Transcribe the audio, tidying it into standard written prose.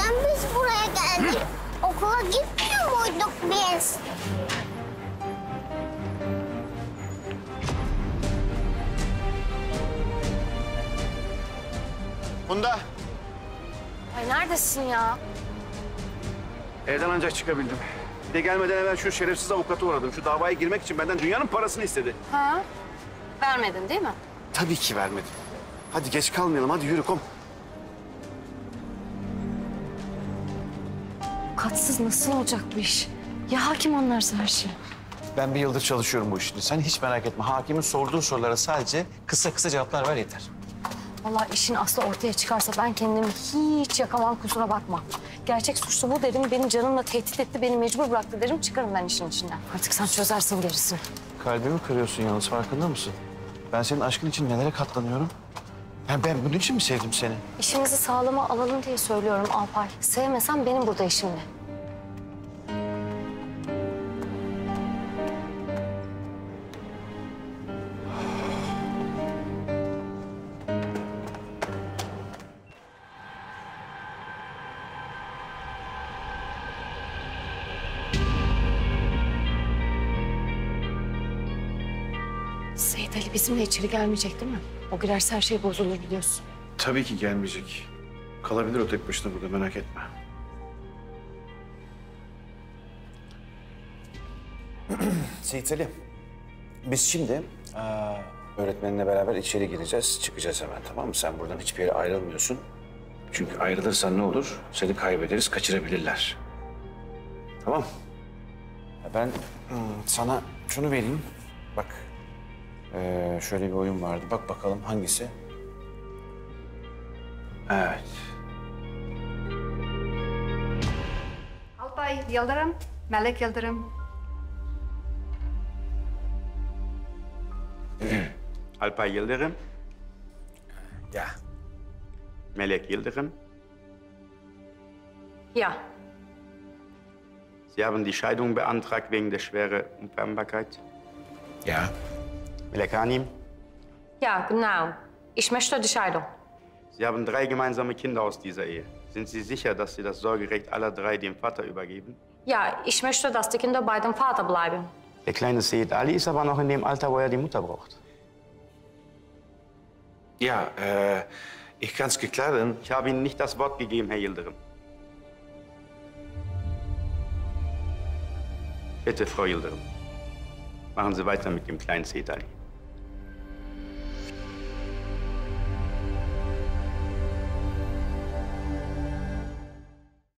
neden biz buraya geldik? Okula gitmiyor muyduk biz? Funda. Ay neredesin ya? Evden ancak çıkabildim. Bir de gelmeden evvel şu şerefsiz avukatı uğradım. Şu davaya girmek için benden dünyanın parasını istedi. Ha? Vermedin değil mi? Tabii ki vermedim. Hadi geç kalmayalım, hadi yürü kom. Katsız nasıl olacak bu iş? Ya hakim anlarsa her şeyi? Ben bir yıldır çalışıyorum bu işte. Sen hiç merak etme. Hakimin sorduğu sorulara sadece kısa kısa cevaplar ver yeter. Vallahi işin aslı ortaya çıkarsa ben kendimi hiç yakamam, kusura bakma. Gerçek suçlu bu derim, beni canımla tehdit etti, beni mecbur bıraktı derim, çıkarım ben işin içinden. Artık sen çözersin gerisini. Kalbimi kırıyorsun yalnız, farkında mısın? Ben senin aşkın için nelere katlanıyorum? Ben bunun için mi sevdim seni? İşimizi sağlama alalım diye söylüyorum Alpay. Sevmesem benim burada işim ne? Seyit Ali bizimle içeri gelmeyecek değil mi? O girerse her şey bozulur biliyorsun. Tabii ki gelmeyecek. Kalabilir o tek başına burada, merak etme. Seyit Ali, biz şimdi öğretmeninle beraber içeri gireceğiz, çıkacağız hemen, tamam mı? Sen buradan hiçbir yere ayrılmıyorsun. Çünkü ayrılırsan ne olur? Seni kaybederiz, kaçırabilirler. Tamam. Ben sana şunu vereyim. Bak, şöyle bir oyun vardı. Bak bakalım hangisi? Evet. Alpay Yıldırım, Melek Yıldırım. Alpay Yıldırım, Ya. Melek Yıldırım. Ya. Sie haben die Scheidung beantragt wegen der schweren Unvereinbarkeit. Ya. Melek Hanim, Ja, genau. Ich möchte die Scheidung. Sie haben 3 gemeinsame Kinder aus dieser Ehe. Sind Sie sicher, dass Sie das Sorgerecht aller 3 dem Vater übergeben? Ja, ich möchte, dass die Kinder bei dem Vater bleiben. Der kleine Seyit Ali ist aber noch in dem Alter, wo er die Mutter braucht. Ja, ich kann es klären. Ich habe Ihnen nicht das Wort gegeben, Herr Yıldırım. Bitte, Frau Yıldırım, machen Sie weiter mit dem kleinen Seyit Ali.